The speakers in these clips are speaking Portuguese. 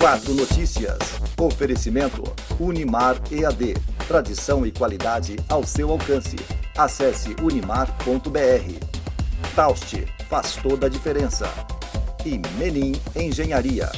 4 Notícias. Oferecimento Unimar EAD. Tradição e qualidade ao seu alcance. Acesse unimar.br. Taust, faz toda a diferença. E Menin Engenharia.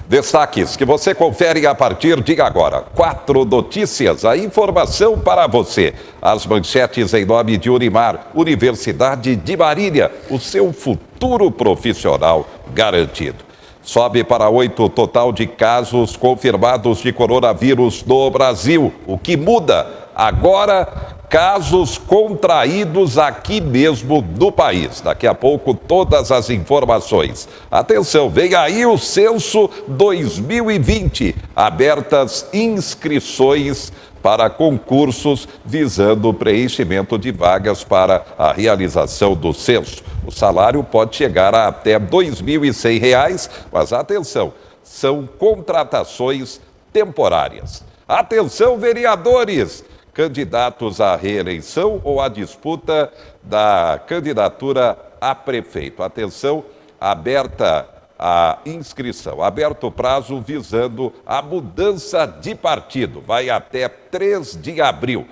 Destaques que você confere a partir de agora. 4 Notícias, a informação para você. As manchetes em nome de Unimar, Universidade de Marília, o seu futuro profissional garantido. Sobe para 8 o total de casos confirmados de coronavírus no Brasil. O que muda? Agora, casos contraídos aqui mesmo no país. Daqui a pouco, todas as informações. Atenção, vem aí o Censo 2020. Abertas inscrições para concursos visando o preenchimento de vagas para a realização do censo. O salário pode chegar a até R$ 2.100, mas atenção, são contratações temporárias. Atenção, vereadores! Candidatos à reeleição ou à disputa da candidatura a prefeito. Atenção, aberta a inscrição, aberto o prazo visando a mudança de partido. Vai até 3 de abril.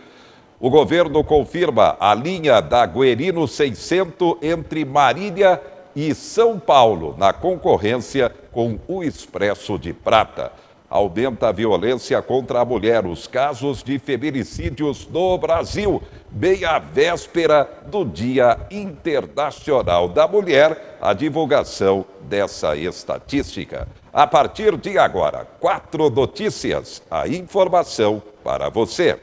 O governo confirma a linha da Guerino 600 entre Marília e São Paulo, na concorrência com o Expresso de Prata. Aumenta a violência contra a mulher, os casos de feminicídios no Brasil, bem à véspera do Dia Internacional da Mulher, a divulgação dessa estatística. A partir de agora, 4 Notícias, a informação para você.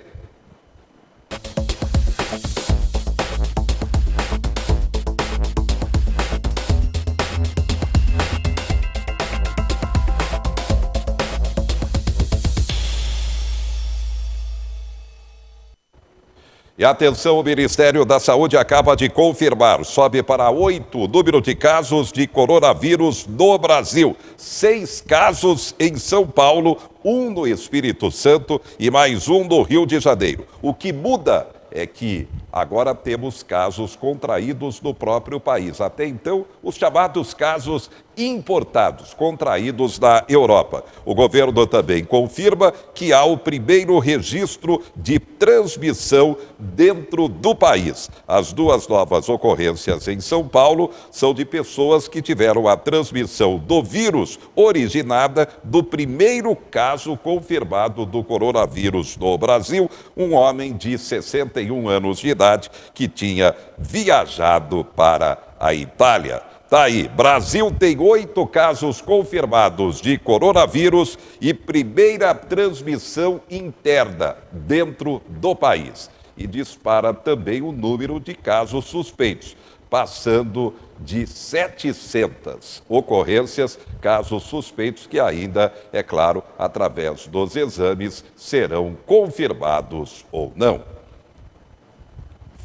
E atenção, o Ministério da Saúde acaba de confirmar, sobe para 8 o número de casos de coronavírus no Brasil. 6 casos em São Paulo, 1 no Espírito Santo e mais 1 no Rio de Janeiro. O que muda é que agora temos casos contraídos no próprio país. Até então, os chamados casos importados, contraídos na Europa. O governo também confirma que há o primeiro registro de transmissão dentro do país. As 2 novas ocorrências em São Paulo são de pessoas que tiveram a transmissão do vírus originada do primeiro caso confirmado do coronavírus no Brasil, um homem de 61 anos de idade que tinha viajado para a Itália. Tá aí, Brasil tem 8 casos confirmados de coronavírus e primeira transmissão interna dentro do país. E dispara também o número de casos suspeitos, passando de 700 ocorrências, casos suspeitos que ainda, é claro, através dos exames serão confirmados ou não.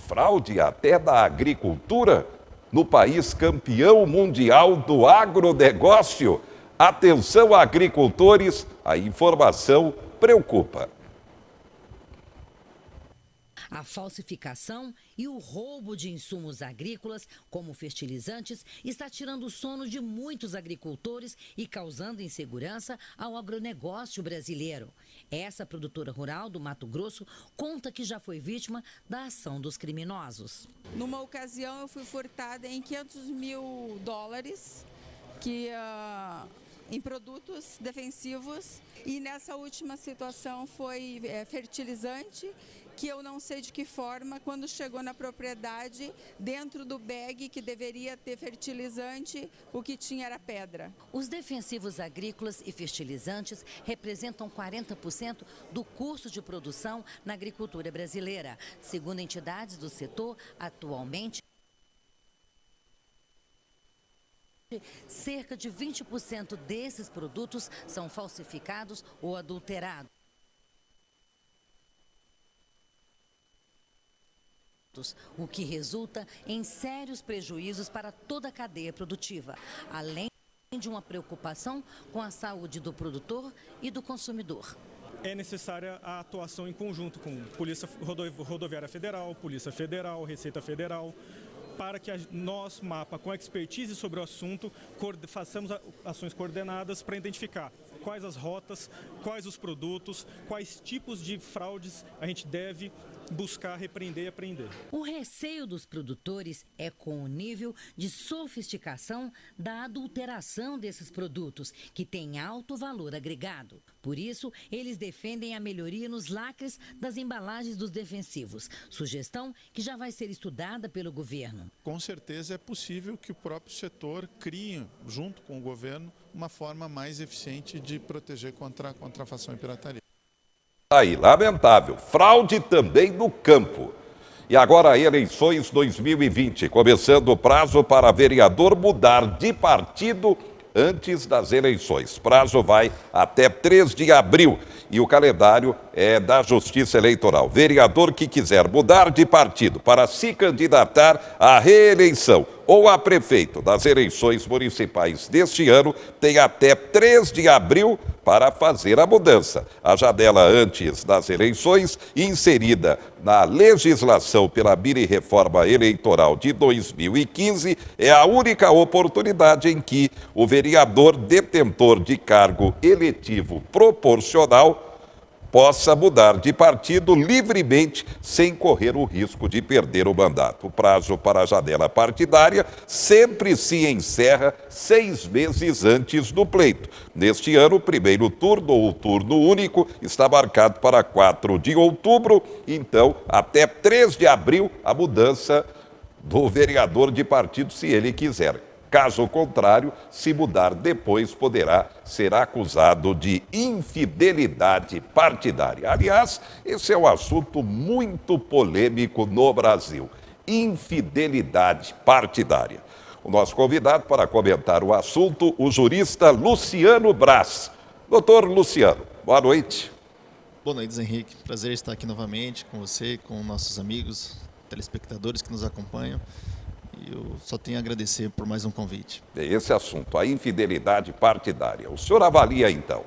Fraude até da agricultura? No país campeão mundial do agronegócio? Atenção, agricultores, a informação preocupa. A falsificação e o roubo de insumos agrícolas, como fertilizantes, está tirando o sono de muitos agricultores e causando insegurança ao agronegócio brasileiro. Essa produtora rural do Mato Grosso conta que já foi vítima da ação dos criminosos. Numa ocasião, eu fui furtada em $500 mil em produtos defensivos, e nessa última situação foi fertilizante, que eu não sei de que forma, quando chegou na propriedade, dentro do bag que deveria ter fertilizante, o que tinha era pedra. Os defensivos agrícolas e fertilizantes representam 40% do custo de produção na agricultura brasileira. Segundo entidades do setor, atualmente, cerca de 20% desses produtos são falsificados ou adulterados, o que resulta em sérios prejuízos para toda a cadeia produtiva, além de uma preocupação com a saúde do produtor e do consumidor. É necessária a atuação em conjunto com Polícia Rodoviária Federal, Polícia Federal, Receita Federal, para que nós, MAPA, com expertise sobre o assunto, façamos ações coordenadas para identificar quais as rotas, quais os produtos, quais tipos de fraudes a gente deve buscar, repreender e apreender. O receio dos produtores é com o nível de sofisticação da adulteração desses produtos, que tem alto valor agregado. Por isso, eles defendem a melhoria nos lacres das embalagens dos defensivos, sugestão que já vai ser estudada pelo governo. Com certeza é possível que o próprio setor crie, junto com o governo, uma forma mais eficiente de proteger contra a contrafação e pirataria. Aí, lamentável. Fraude também no campo. E agora, eleições 2020, começando o prazo para vereador mudar de partido antes das eleições. Prazo vai até 3 de abril e o calendário é da Justiça Eleitoral. Vereador que quiser mudar de partido para se candidatar à reeleição ou a prefeito das eleições municipais deste ano tem até 3 de abril para fazer a mudança. A janela antes das eleições, inserida na legislação pela mini-reforma eleitoral de 2015, é a única oportunidade em que o vereador detentor de cargo eletivo proporcional possa mudar de partido livremente sem correr o risco de perder o mandato. O prazo para a janela partidária sempre se encerra 6 meses antes do pleito. Neste ano, o primeiro turno ou turno único está marcado para 4 de outubro, então até 3 de abril a mudança do vereador de partido, se ele quiser. Caso contrário, se mudar depois, poderá ser acusado de infidelidade partidária. Aliás, esse é um assunto muito polêmico no Brasil. Infidelidade partidária. O nosso convidado para comentar o assunto, o jurista Luciano Braz. Doutor Luciano, boa noite. Boa noite, Henrique. Prazer estar aqui novamente com você, com nossos amigos, telespectadores que nos acompanham. Eu só tenho a agradecer por mais um convite. Esse assunto, a infidelidade partidária. O senhor avalia, então?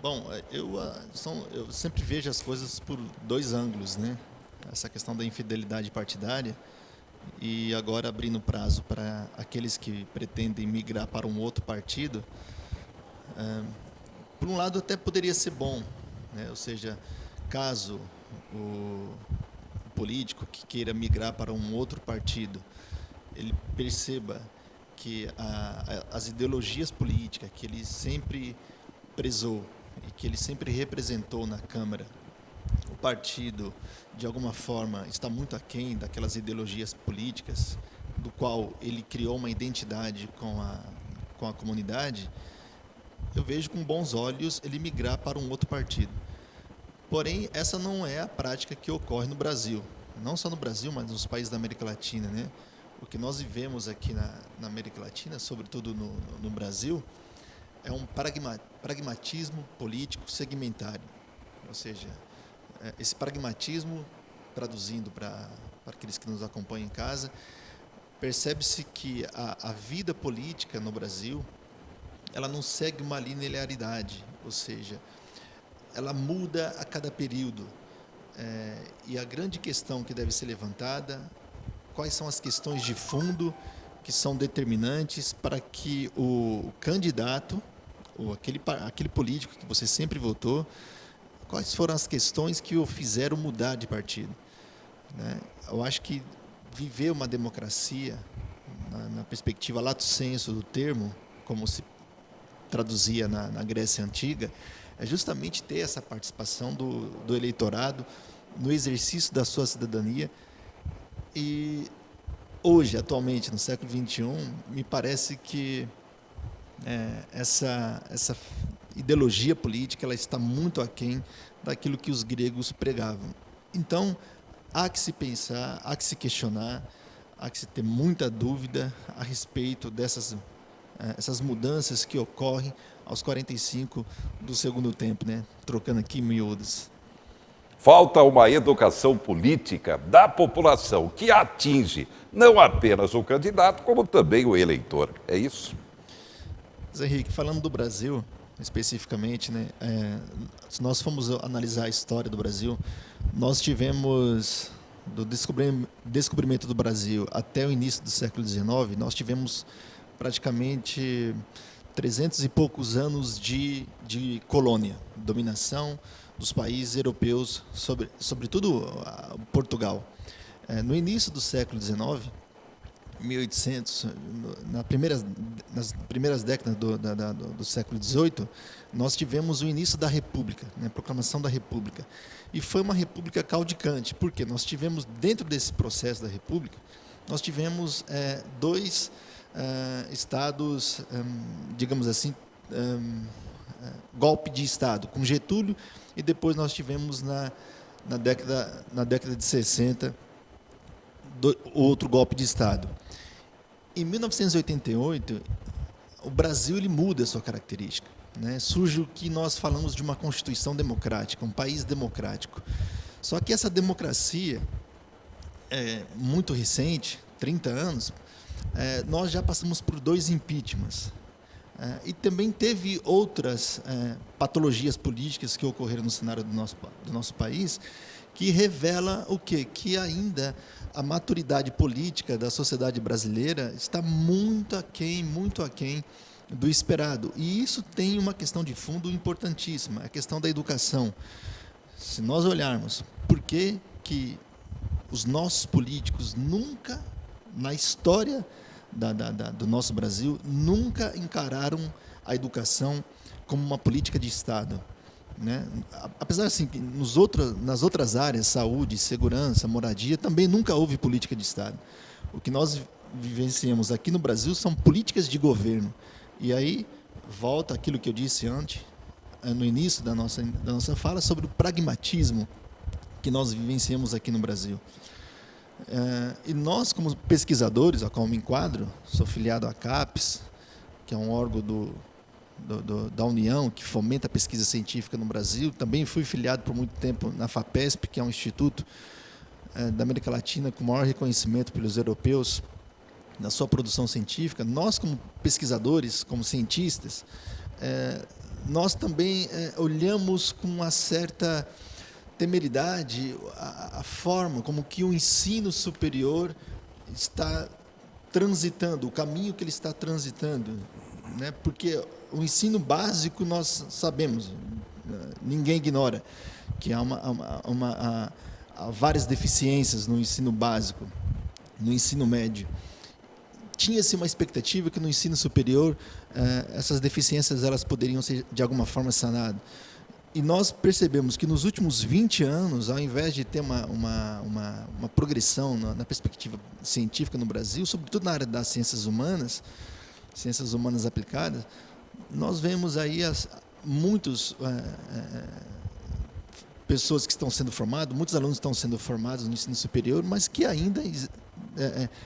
Bom, eu sempre vejo as coisas por 2 ângulos, né? Essa questão da infidelidade partidária e agora abrindo prazo para aqueles que pretendem migrar para um outro partido. Por um lado, até poderia ser bom, né? Ou seja, caso o político que queira migrar para um outro partido, ele perceba que as ideologias políticas que ele sempre prezou e que ele sempre representou na Câmara, o partido, de alguma forma, está muito aquém daquelas ideologias políticas, do qual ele criou uma identidade com a comunidade, eu vejo com bons olhos ele migrar para um outro partido. Porém, essa não é a prática que ocorre no Brasil. Não só no Brasil, mas nos países da América Latina, né? O que nós vivemos aqui na América Latina, sobretudo no Brasil, é um pragmatismo político segmentário. Ou seja, esse pragmatismo, traduzindo para aqueles que nos acompanham em casa, percebe-se que a vida política no Brasil, ela não segue uma linearidade, ou seja, ela muda a cada período. E a grande questão que deve ser levantada, quais são as questões de fundo que são determinantes para que o candidato, ou aquele político que você sempre votou, quais foram as questões que o fizeram mudar de partido, né? Eu acho que viver uma democracia, na perspectiva lato sensu do termo, como se traduzia na Grécia Antiga, é justamente ter essa participação do eleitorado no exercício da sua cidadania. E hoje, atualmente, no século XXI, me parece que essa ideologia política ela está muito aquém daquilo que os gregos pregavam. Então, há que se pensar, há que se questionar, há que se ter muita dúvida a respeito essas mudanças que ocorrem aos 45 do segundo tempo, né? Trocando aqui miúdos. Falta uma educação política da população que atinge não apenas o candidato, como também o eleitor. É isso? Zé Henrique, falando do Brasil, especificamente, né? Se nós formos analisar a história do Brasil, nós tivemos do descobrimento do Brasil até o início do século XIX, nós tivemos praticamente 300 e poucos anos de colônia, dominação dos países europeus, sobretudo Portugal. No início do século XIX, 1800, nas primeiras décadas do século XVIII, nós tivemos o início da República, né, a proclamação da República. E foi uma república caudicante, porque nós tivemos, dentro desse processo da República, nós tivemos dois estados, digamos assim, golpe de Estado, com Getúlio, e depois nós tivemos na década de 60 outro golpe de Estado. Em 1988, o Brasil ele muda a sua característica, né? Surge o que nós falamos de uma Constituição democrática, um país democrático. Só que essa democracia é muito recente, 30 anos, nós já passamos por 2 impeachments. E também teve outras patologias políticas que ocorreram no cenário do nosso país, que revela o quê? Que ainda a maturidade política da sociedade brasileira está muito aquém do esperado. E isso tem uma questão de fundo importantíssima, a questão da educação. Se nós olharmos por que os nossos políticos nunca, na história do nosso Brasil, nunca encararam a educação como uma política de Estado, né? Apesar assim que nas outras áreas, saúde, segurança, moradia, também nunca houve política de Estado. O que nós vivenciamos aqui no Brasil são políticas de governo. E aí volta aquilo que eu disse antes, no início da nossa fala, sobre o pragmatismo que nós vivenciamos aqui no Brasil. E nós, como pesquisadores, a qual me enquadro, sou filiado à CAPES, que é um órgão da União, que fomenta a pesquisa científica no Brasil. Também fui filiado por muito tempo na FAPESP, que é um instituto da América Latina com maior reconhecimento pelos europeus na sua produção científica. Nós, como pesquisadores, como cientistas, nós também olhamos com uma certa temeridade a forma como que o ensino superior está transitando, o caminho que ele está transitando, né? Porque o ensino básico nós sabemos, ninguém ignora, que há várias deficiências no ensino básico, no ensino médio. Tinha-se uma expectativa que no ensino superior essas deficiências elas poderiam ser de alguma forma sanadas. E nós percebemos que nos últimos 20 anos, ao invés de ter uma progressão na perspectiva científica no Brasil, sobretudo na área das ciências humanas aplicadas, nós vemos aí muitos pessoas que estão sendo formadas, muitos alunos estão sendo formados no ensino superior, mas que ainda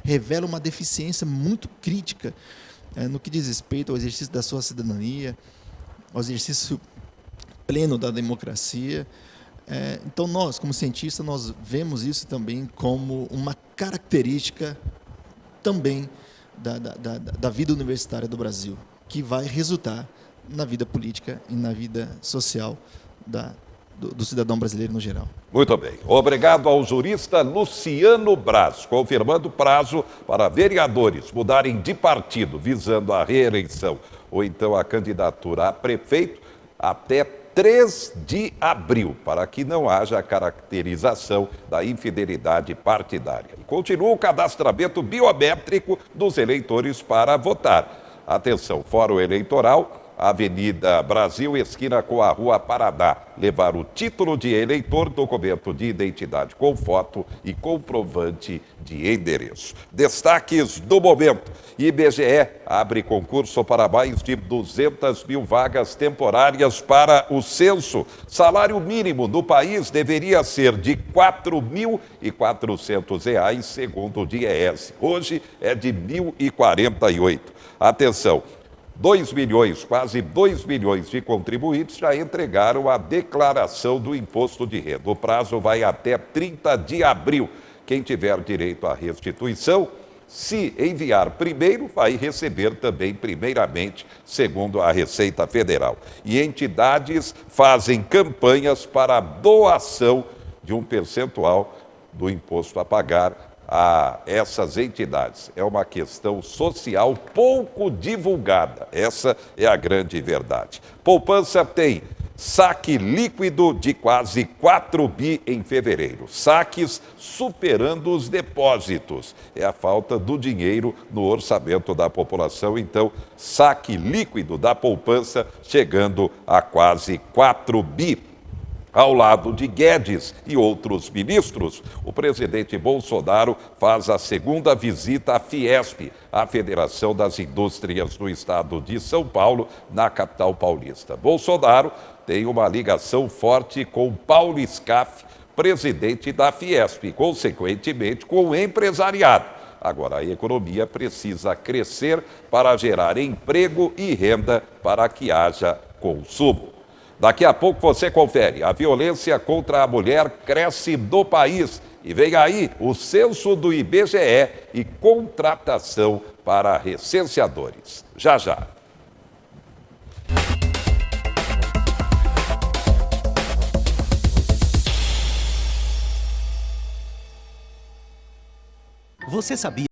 revelam uma deficiência muito crítica no que diz respeito ao exercício da sua cidadania, ao exercício pleno da democracia. Então nós, como cientistas, nós vemos isso também como uma característica também da vida universitária do Brasil, que vai resultar na vida política e na vida social do cidadão brasileiro no geral. Muito bem. Obrigado ao jurista Luciano Braz, confirmando o prazo para vereadores mudarem de partido visando a reeleição ou então a candidatura a prefeito até 3 de abril, para que não haja caracterização da infidelidade partidária. E continua o cadastramento biométrico dos eleitores para votar. Atenção, Fórum Eleitoral, Avenida Brasil, esquina com a Rua Paraná. Levar o título de eleitor, documento de identidade com foto e comprovante de endereço. Destaques do momento. IBGE abre concurso para mais de 200 mil vagas temporárias para o censo. Salário mínimo no país deveria ser de R$ 4.400, segundo o DIEESE. Hoje é de R$ 1.048. Atenção. 2 milhões, quase 2 milhões de contribuintes já entregaram a declaração do imposto de renda. O prazo vai até 30 de abril. Quem tiver direito à restituição, se enviar primeiro, vai receber também primeiramente, segundo a Receita Federal. E entidades fazem campanhas para a doação de um percentual do imposto a pagar a essas entidades. É uma questão social pouco divulgada. Essa é a grande verdade. Poupança tem saque líquido de quase 4 bi em fevereiro. Saques superando os depósitos. É a falta do dinheiro no orçamento da população. Então, saque líquido da poupança chegando a quase 4 bi. Ao lado de Guedes e outros ministros, o presidente Bolsonaro faz a segunda visita à Fiesp, a Federação das Indústrias do Estado de São Paulo, na capital paulista. Bolsonaro tem uma ligação forte com Paulo Scaff, presidente da Fiesp, consequentemente com o empresariado. Agora, a economia precisa crescer para gerar emprego e renda para que haja consumo. Daqui a pouco você confere. A violência contra a mulher cresce no país. E vem aí o censo do IBGE e contratação para recenseadores. Já, já. Você sabia